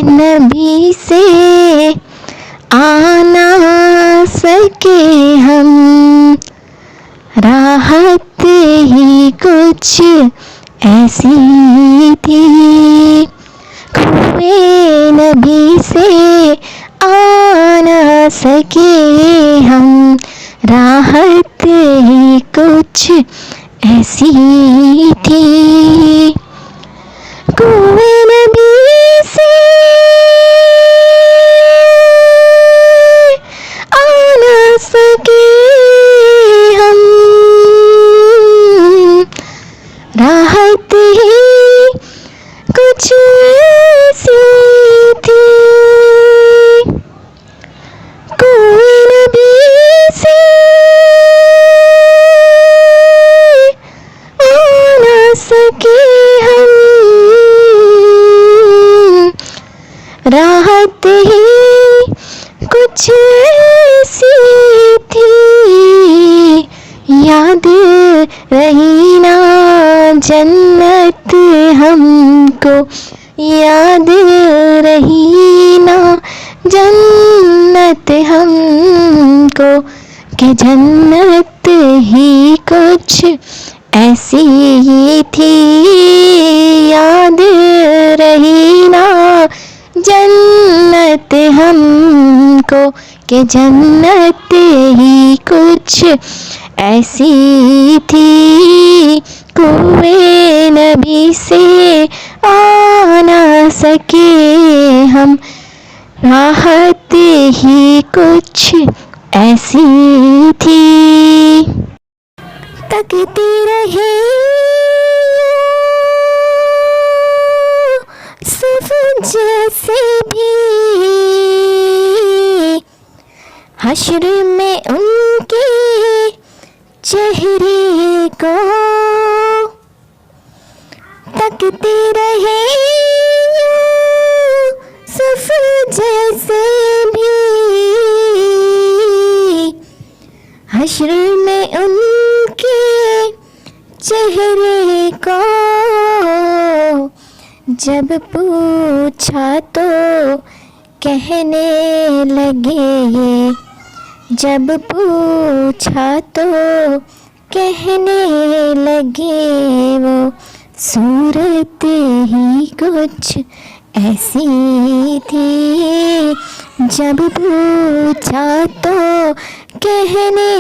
नबी से आ ना सके हम, राहत ही कुछ ऐसी थी। कोए नबी से आ ना सके हम, राहत ही कुछ ऐसी थी। कोए नबी से आ ना सके हम, राहत ही कुछ ऐसी थी। कोए नबी से आ ना सके हम, राहत ही कुछ ऐसी थी। याद रही ना जन्नत हमको, याद रही ना जन्नत हमको, कि जन्नत ही कुछ ऐसी थी। याद रही ना जन्नत हमको, कि जन्नत ही कुछ ऐसी थी। कोए नबी से आ ना सके हम, राहत ही कुछ ऐसी थी। तकते रहे यूसुफ जैसे भी, हश्र में उनके चेहरे को तकते रहे यूसुफ जैसे भी, हश्र में उनके चेहरे को। जब पूछा तो कहने लगे, जब पूछा तो कहने लगे, वो सूरत ही कुछ ऐसी थी। जब पूछा तो कहने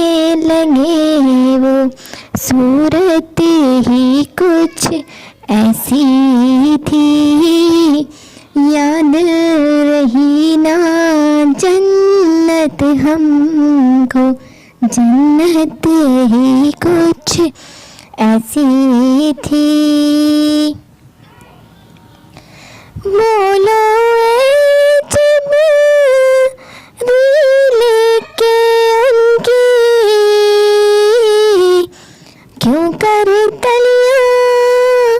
लगे, वो सूरत ही कुछ ऐसी थी। याद रही ना जन्नत हमको, जन्नत ही कुछ ऐसी थी। बोलो जिब्रील के उनकी, क्यों कर तलियां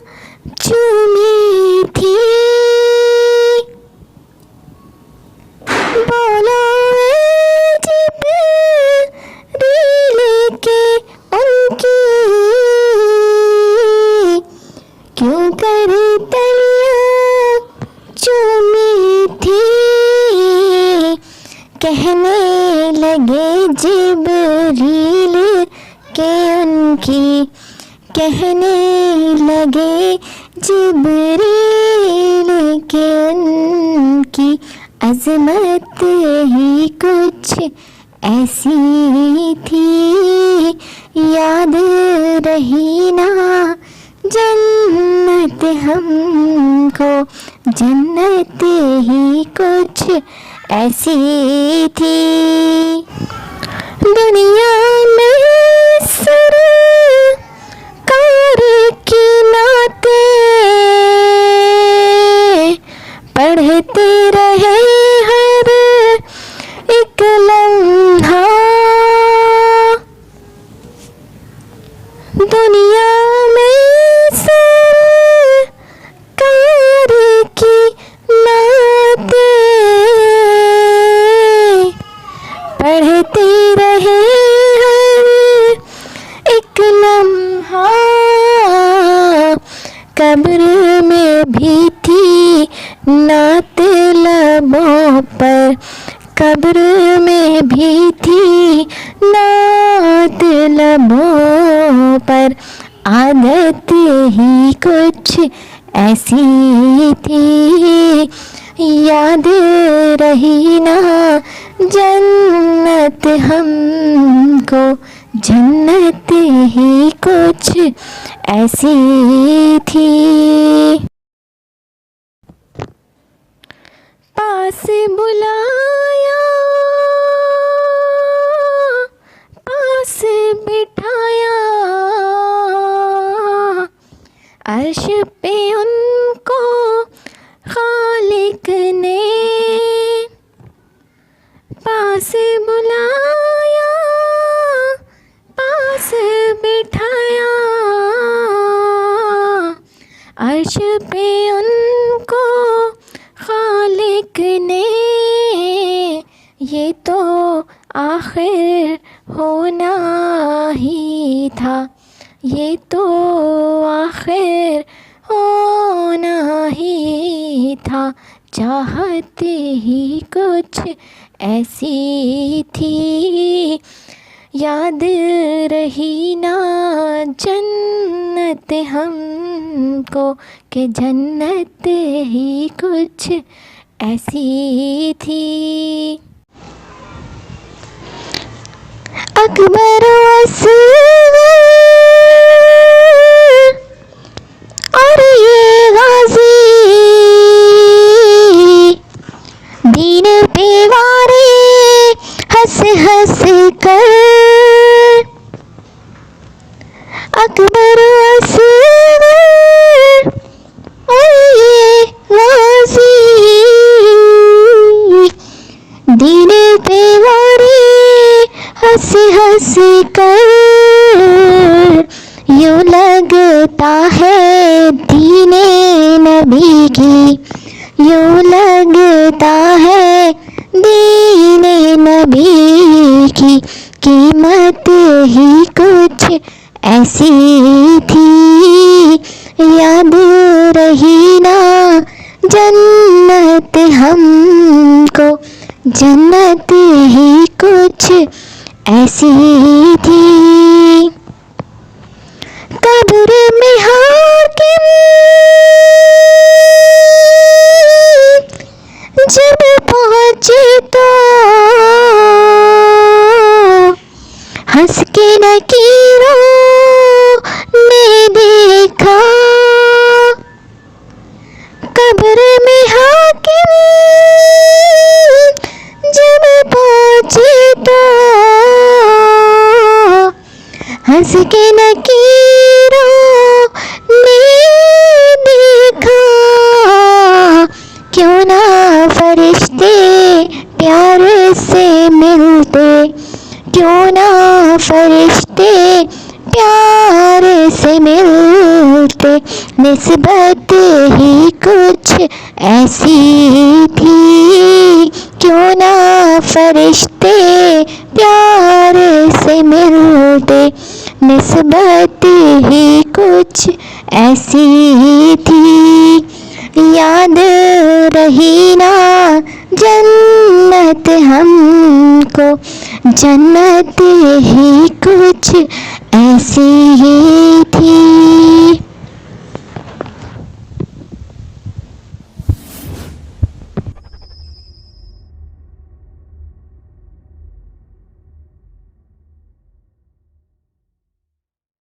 चूमी थी। बोलो जिब्रील के उनकी, क्यों कर तलियां चूमी थी। कहने लगे जिब्रील के उनकी, कहने लगे जिब्रील के उनकी, अज़मत ही कुछ ऐसी थी। याद रही ना जन्नत हमको, जन्नत ही कुछ ऐसी थी। दुनिया में सरकार की नाते पढ़ते रहे हर एक लम्हा। दुनिया में सरकार की नाते पढ़ते रहे हर एक लम्हा। कब्र में भी थी नात आदत ही कुछ ऐसी थी, याद रही ना जन्नत हमको, जन्नत ही कुछ ऐसी थी। पास बुलाया, पास बिठाया, अर्श पे उनको खालिक ने, पास बुलाया, पास बिठाया, अर्श पे उनको खालिक ने, ये तो आखिर होना ही था, ये तो आखिर होना ही था, चाहत ही कुछ ऐसी थी, याद रही ना जन्नत हमको, कि जन्नत ही कुछ ऐसी थी। अकबर असगर और ये गाजी, दीन पे वारे हंस हंस कर, अकबर असगर और ये गाजी, दीन पे वारे हंस हंस कर, यूं लगता है दीने नबी की, यूं लगता है दीने नबी की कीमत ही कुछ ऐसी थी, याद रही ना जन्नत हमको, जन्नत ही कुछ ऐसी थी। कब्र में हाकिम जब पहुँचे तो हंस के नकीरों ने देखा, कब्र में हाकिम जब पहुँचे तो हंस के नकीरों ने देखा, क्यों ना फरिश्ते प्यार से मिलते, क्यों ना फरिश्ते प्यार से मिलते, निस्बत ही कुछ ऐसी थी, क्यों ना फरिश्ते प्यार से मिलते, निस्बत ही कुछ ऐसी थी, याद रही ना जन्नत हमको, जन्नत ही कुछ ऐसी ही थी।